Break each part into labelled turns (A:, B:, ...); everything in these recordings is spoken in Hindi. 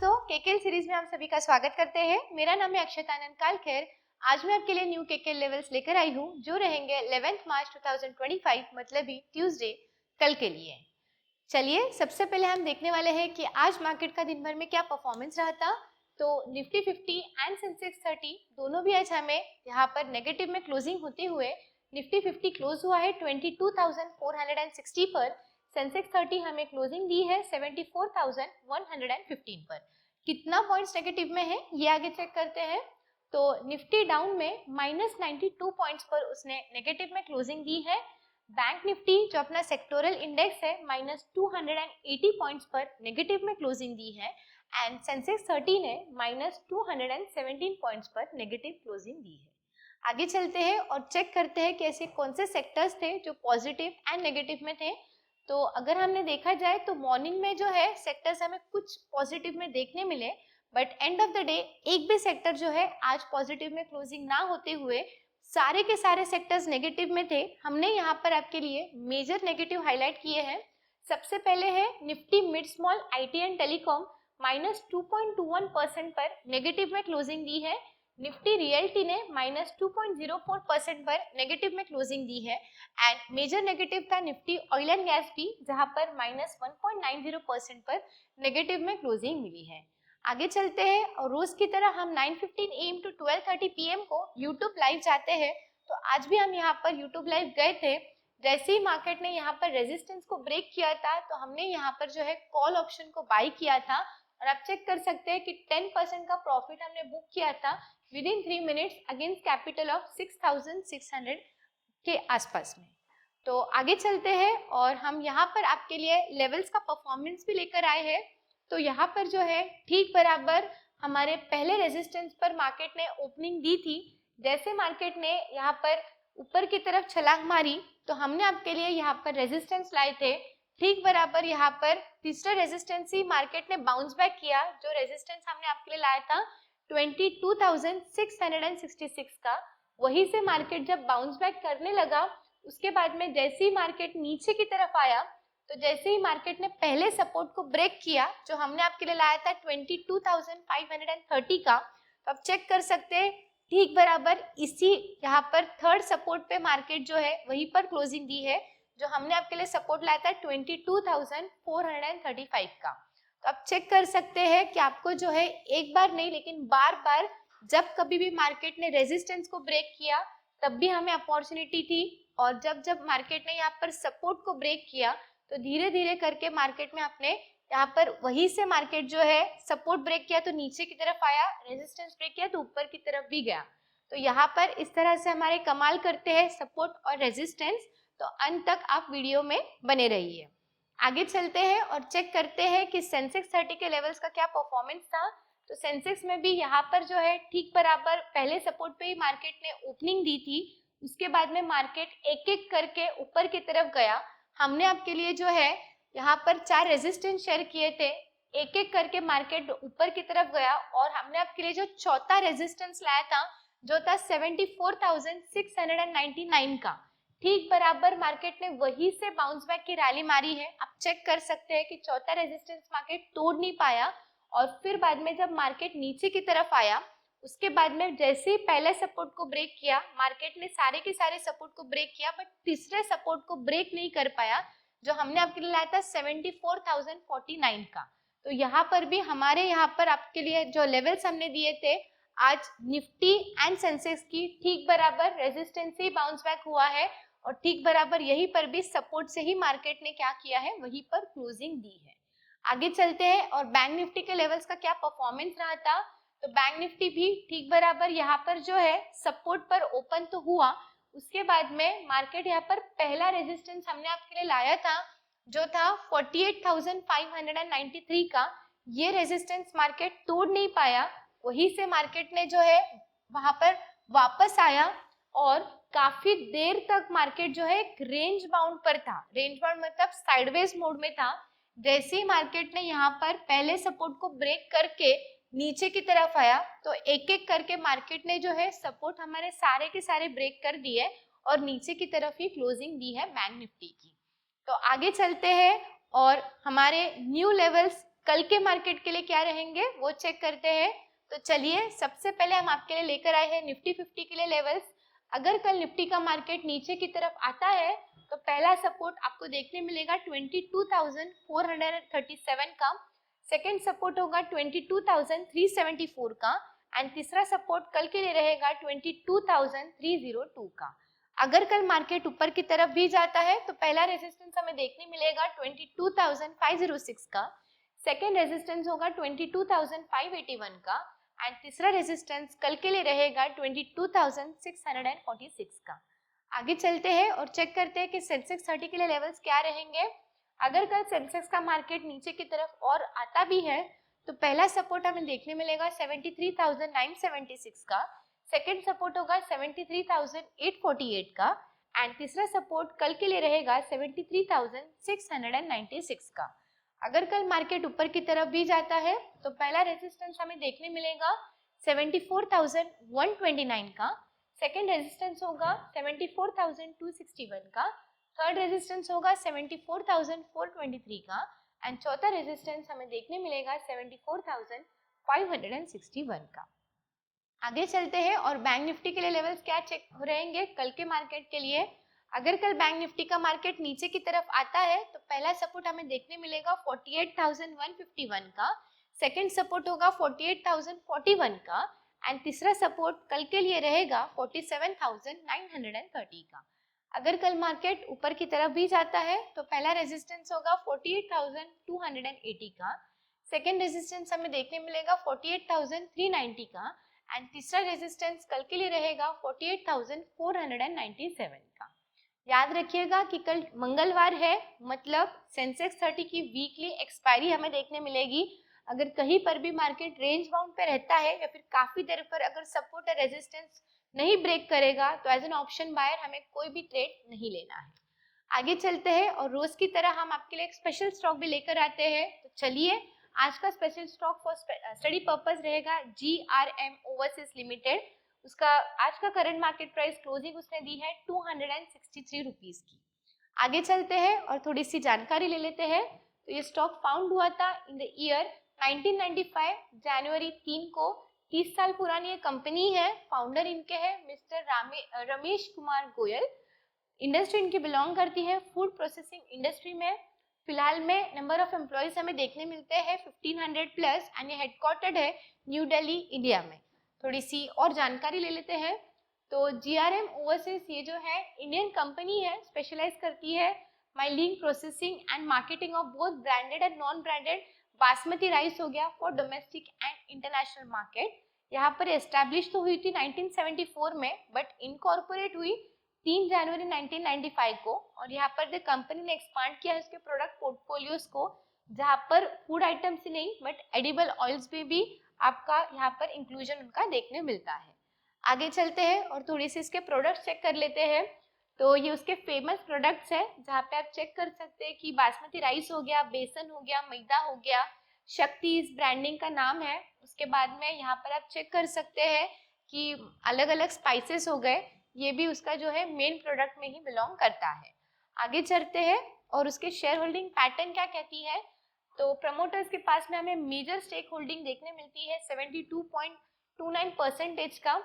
A: दोस्तों, केकेएल सीरीज में हम सभी का स्वागत करते हैं। मेरा नाम है अक्षता आनंद कालखेर। आज मैं आपके लिए न्यू केकेएल लेवल्स लेकर आई हूँ जो रहेंगे 11 मार्च 2025 मतलब ही ट्यूसडे कल के लिए। चलिए सबसे पहले हम देखने वाले हैं कि आज मार्केट का दिन भर में क्या परफॉर्मेंस रहा था। तो निफ्टी 50 एंड सेंसेक्स 30 दोनों भी आज हमें यहाँ पर नेगेटिव में क्लोजिंग होते हुए निफ्टी 50 क्लोज हुआ है 22,460 पर। सेंसेक्स 30 हमें क्लोजिंग दी है 74,115 पर। कितना पॉइंट्स नेगेटिव में है ये आगे चेक करते हैं। तो निफ्टी डाउन में -92 पॉइंट्स पर उसने नेगेटिव में क्लोजिंग दी है। बैंक निफ्टी जो अपना सेक्टोरल इंडेक्स है -280 पॉइंट्स पर नेगेटिव में क्लोजिंग दी है एंड सेंसेक्स 30 ने -217 पॉइंट्स पर नेगेटिव क्लोजिंग दी है। आगे चलते हैं और चेक करते हैं कि ऐसे कौन से सेक्टर्स थे जो पॉजिटिव एंड नेगेटिव में थे। तो अगर हमने देखा जाए तो मॉर्निंग में जो है सेक्टर्स हमें कुछ पॉजिटिव में देखने मिले, but end of the day एक भी सेक्टर जो है आज पॉजिटिव में क्लोजिंग ना होते हुए सारे के सारे सेक्टर्स नेगेटिव में थे। हमने यहाँ पर आपके लिए मेजर नेगेटिव हाईलाइट किए हैं। सबसे पहले है Nifty mid small IT and telecom -2.21% पर नेगेटिव में क्लोजिंग दी है। निफ्टी रियल्टी ने -2.04% पर नेगेटिव में क्लोजिंग दी है एंड मेजर नेगेटिव था निफ्टी ऑयल एंड गैस भी, जहां पर -1.90% पर नेगेटिव में क्लोजिंग मिली है। आगे चलते हैं और रोज की तरह हम 9:15 AM to 12:30 PM को यूट्यूब लाइव जाते हैं। तो आज भी हम यहाँ पर यूट्यूब लाइव गए थे। जैसे ही मार्केट ने यहाँ पर रेजिस्टेंस को ब्रेक किया था तो हमने यहाँ पर जो है कॉल ऑप्शन को बाय किया था और आप चेक कर सकते हैं कि 10% का प्रॉफिट हमने बुक किया था with in 3 minutes against capital of 6,600 के आसपास में। तो आगे चलते हैं और हम यहाँ पर आपके लिए लेवल्स का परफॉर्मेंस भी लेकर आए हैं। तो यहाँ पर जो है ठीक बराबर हमारे पहले रेजिस्टेंस पर मार्केट ने ओपनिंग दी थी। जैसे मार्केट ने यहाँ पर ऊपर की तरफ छलांग मारी तो हमने आपके लिए यहाँ पर रेजिस्टेंस लाए थे। ठीक बराबर यहाँ पर तीसरा रेजिस्टेंस ही मार्केट ने बाउंस बैक किया। जो रेजिस्टेंस हमने आपके लिए लाया था 22,666 का, वहीं से मार्केट जब बाउंस बैक करने लगा उसके बाद में जैसे ही मार्केट नीचे की तरफ आया तो जैसे ही मार्केट ने पहले सपोर्ट को ब्रेक किया जो हमने आपके लिए लाया था 22,530 का, तो आप चेक कर सकते हैं ठीक बराबर इसी यहाँ पर थर्ड सपोर्ट पे मार्केट जो है वहीं पर क्लोजिंग दी है जो हमने आपके लिए सपोर्ट लाया था 22,435 का। तो आप चेक कर सकते हैं कि आपको जो है एक बार नहीं लेकिन बार बार जब कभी भी मार्केट ने रेजिस्टेंस को ब्रेक किया तब भी हमें अपॉर्चुनिटी थी, और जब जब मार्केट ने यहाँ पर सपोर्ट को ब्रेक किया तो धीरे धीरे करके मार्केट में आपने यहाँ पर वहीं से मार्केट जो है सपोर्ट ब्रेक किया तो नीचे की तरफ आया, रेजिस्टेंस ब्रेक किया तो ऊपर की तरफ भी गया। तो यहाँ पर इस तरह से हमारे कमाल करते हैं सपोर्ट और रेजिस्टेंस। तो अंत तक आप वीडियो में बने रहिए। आगे चलते हैं और चेक करते हैं कि सेंसेक्स 30 के लेवल्स का क्या परफॉर्मेंस था। तो सेंसेक्स में भी यहाँ पर जो है ठीक बराबर पहले सपोर्ट पे ही मार्केट ने ओपनिंग दी थी, उसके बाद में मार्केट एक एक करके ऊपर की तरफ गया। हमने आपके लिए जो है यहाँ पर 4 रेजिस्टेंस शेयर किए थे, एक एक करके मार्केट ऊपर की तरफ गया और हमने आपके लिए जो चौथा रेजिस्टेंस लाया था जो था 74,699 का, ठीक बराबर मार्केट ने वहीं से बाउंस बैक की रैली मारी है। आप चेक कर सकते हैं कि चौथा रेजिस्टेंस मार्केट तोड़ नहीं पाया और फिर बाद में जब मार्केट नीचे की तरफ आया उसके बाद में जैसे ही पहले सपोर्ट को ब्रेक किया मार्केट ने सारे के सारे सपोर्ट को ब्रेक किया, बट तीसरे सपोर्ट को ब्रेक नहीं कर पाया जो हमने आपके लिए लाया था 74,049 का। तो यहाँ पर भी हमारे यहाँ पर आपके लिए जो लेवल्स हमने दिए थे आज निफ्टी एंड सेंसेक्स की ठीक बराबर रेजिस्टेंस से बाउंस बैक हुआ है और ठीक बराबर यहीं पर भी सपोर्ट से ही मार्केट ने क्या किया है वहीं पर क्लोजिंग दी है। आगे चलते हैं और बैंक निफ्टी के लेवल्स का क्या परफॉर्मेंस रहा था। तो बैंक निफ्टी भी ठीक बराबर यहाँ पर जो है सपोर्ट पर ओपन तो हुआ, उसके बाद में मार्केट यहाँ पर पहला रेजिस्टेंस हमने आपके लिए लाया था जो था 48,593 का। ये रेजिस्टेंस मार्केट तोड़ नहीं पाया, वहीं से मार्केट ने जो है वहां पर वापस आया और काफी देर तक मार्केट जो है एक रेंज बाउंड पर था। रेंज बाउंड मतलब साइडवेज मोड में था। जैसे ही मार्केट ने यहाँ पर पहले सपोर्ट को ब्रेक करके नीचे की तरफ आया तो एक एक करके मार्केट ने जो है सपोर्ट हमारे सारे के सारे ब्रेक कर दिए और नीचे की तरफ ही क्लोजिंग दी है बैंक निफ्टी की। तो आगे चलते हैं और हमारे न्यू लेवल्स कल के मार्केट के लिए क्या रहेंगे वो चेक करते हैं। तो चलिए सबसे पहले हम आपके लिए लेकर आए हैं निफ्टी 50 के लिए लेवल्स। अगर कल निफ्टी का मार्केट नीचे की तरफ आता है तो पहला सपोर्ट आपको देखने मिलेगा 22,437 का, सेकेंड सपोर्ट होगा 22,374 का एंड तीसरा सपोर्ट कल के लिए रहेगा 22,302 का। अगर कल मार्केट ऊपर की तरफ भी जाता है तो पहला रेजिस्टेंस हमें देखने मिलेगा 22,506 का, सेकेंड रेजिस्टेंस होगा 22,581 का एंड तीसरा रेजिस्टेंस कल के लिए रहेगा 22,646 का। आगे चलते हैं और चेक करते हैं कि सेंसेक्स 30 के लिए लेवल्स क्या रहेंगे। अगर कल सेंसेक्स का मार्केट नीचे की तरफ और आता भी है तो पहला सपोर्ट हमें देखने मिलेगा 73,976 का, सेकेंड सपोर्ट होगा 73,848 का एंड तीसरा सपोर्ट कल के लिए रहेगा 73,696 का। अगर कल मार्केट ऊपर की तरफ भी जाता है तो पहला रेजिस्टेंस हमें देखने मिलेगा 74,129 का, सेकेंड रेजिस्टेंस होगा 74,261 का, थर्ड रेजिस्टेंस होगा 74,423 का एंड चौथा रेजिस्टेंस हमें देखने मिलेगा 74,561 का। आगे चलते हैं और बैंक निफ्टी के लिए लेवल्स क्या चेक रहेंगे कल के मार्केट के लिए। अगर कल बैंक निफ्टी का मार्केट नीचे की तरफ आता है तो पहला सपोर्ट हमें देखने मिलेगा 48,151 का, सेकंड सपोर्ट होगा 48,041 का एंड तीसरा सपोर्ट कल के लिए रहेगा 47,930 का। अगर कल मार्केट ऊपर की तरफ भी जाता है तो पहला रेजिस्टेंस होगा 48,280 का, सेकेंड रेजिस्टेंस हमें देखने मिलेगा 48,390 का एंड तीसरा रेजिस्टेंस कल के लिए रहेगा 48,497 का। याद रखिएगा कि कल मंगलवार है, मतलब सेंसेक्स 30 की वीकली एक्सपायरी हमें देखने मिलेगी। अगर कहीं पर भी मार्केट रेंज बाउंड पे रहता है या फिर काफी देर पर अगर सपोर्ट और रेजिस्टेंस नहीं ब्रेक करेगा तो एज एन ऑप्शन बायर हमें कोई भी ट्रेड नहीं लेना है। आगे चलते हैं और रोज की तरह हम आपके लिए एक स्पेशल स्टॉक भी लेकर आते हैं। तो चलिए आज का special stock for study purpose रहेगा GRM ओवरसीज लिमिटेड। उसका आज का करंट मार्केट प्राइस क्लोजिंग उसने दी है 263 रुपीज की। आगे चलते हैं और थोड़ी सी जानकारी ले लेते हैं। तो ये स्टॉक फाउंड हुआ था इन द ईयर 1995 जनवरी 3 को। 30 साल पुरानी ये कंपनी है। फाउंडर इनके हैं मिस्टर रमेश कुमार गोयल। इंडस्ट्री इनकी बिलोंग करती है फूड प्रोसेसिंग इंडस्ट्री में। फिलहाल में नंबर ऑफ एम्प्लॉयज हमें देखने मिलते हैं 1500 प्लस एंड ये हेडक्वार्टर्ड है न्यू दिल्ली इंडिया में। थोड़ी सी और जानकारी ले लेते हैं। तो GRM ओवरसीज ये जो है इंडियन कंपनी है, स्पेशलाइज करती है milling processing and marketing of both branded and non branded basmati rice हो गया for domestic and international market. यहाँ पर एस्टैब्लिश तो हुई थी 1974 में बट इनकॉर्पोरेट हुई 3 जनवरी 1995 को और यहाँ पर द कंपनी ने एक्सपांड किया है उसके प्रोडक्ट पोर्टफोलियोज को, जहाँ पर फूड आइटम्स ही नहीं बट एडिबल ऑयल्स में भी आपका यहाँ पर इंक्लूजन उनका देखने मिलता है। आगे चलते हैं और थोड़ी सी इसके प्रोडक्ट्स चेक कर लेते हैं। तो ये उसके फेमस प्रोडक्ट्स है जहाँ पे आप चेक कर सकते हैं कि बासमती राइस हो गया, बेसन हो गया, मैदा हो गया, शक्ति इस ब्रांडिंग का नाम है। उसके बाद में यहाँ पर आप चेक कर सकते हैं कि अलग अलग स्पाइसेस हो गए, ये भी उसका जो है मेन प्रोडक्ट में ही बिलोंग करता है। आगे चलते हैं और उसके शेयर होल्डिंग पैटर्न क्या कहती है। तो प्रमोटर्स के पास में हमें मेजर स्टेक होल्डिंग देखने मिलती है 72.29% का।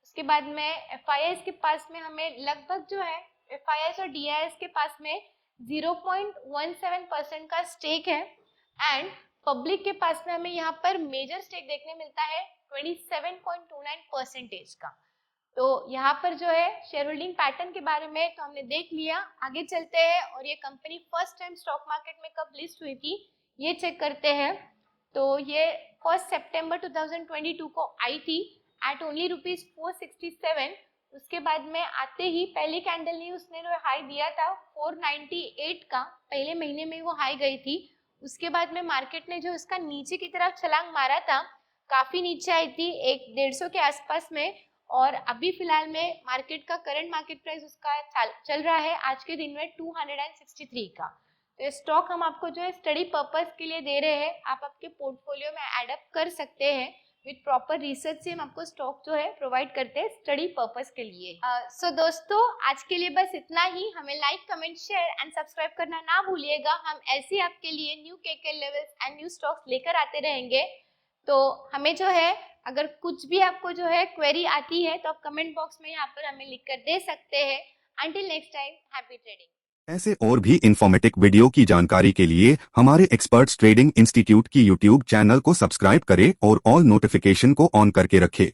A: उसके बाद में FIIs के पास में हमें लगभग जो है FIIs और DIIs के पास में 0.17% का स्टेक है एंड पब्लिक के पास में हमें यहाँ पर मेजर स्टेक देखने मिलता है 27.29% का। तो यहाँ पर जो है शेयर होल्डिंग पैटर्न के बारे में तो हमने देख लिया। आगे चलते हैं और ये company first time stock market में कब लिस्ट हुई थी ये चेक करते हैं। तो ये 1 सितंबर 2022 को आई थी एट ओनली ₹467। उसके बाद में आते ही पहली कैंडल ने उसने जो हाई दिया था 498 का, पहले महीने में वो हाई गई थी। उसके बाद में मार्केट ने जो उसका नीचे की तरफ छलांग मारा था, काफी नीचे आई थी 150 के आसपास में और अभी फिलहाल में मार्केट का करंट मार्केट प्राइस उसका चल रहा है आज के दिन में 263 का। तो ये स्टॉक हम आपको जो है स्टडी पर्पस के लिए दे रहे हैं, आप आपके पोर्टफोलियो में एडअप कर सकते हैं। विद प्रॉपर रिसर्च से हम आपको स्टॉक जो है प्रोवाइड करते हैं स्टडी पर्पस के लिए। सो दोस्तों आज के लिए बस इतना ही। हमें like, comment, share and subscribe करना ना भूलिएगा। हम ऐसे आपके लिए न्यू केके लेवल्स एंड न्यू स्टॉक्स लेकर आते रहेंगे। तो हमें जो है अगर कुछ भी आपको जो है क्वेरी आती है तो आप कमेंट बॉक्स में यहाँ पर हमें लिख कर दे सकते हैं। Until next time, happy trading.
B: ऐसे और भी इंफॉर्मेटिव वीडियो की जानकारी के लिए हमारे एक्सपर्ट्स ट्रेडिंग इंस्टीट्यूट की यूट्यूब चैनल को सब्सक्राइब करें और ऑल नोटिफिकेशन को ऑन करके रखें।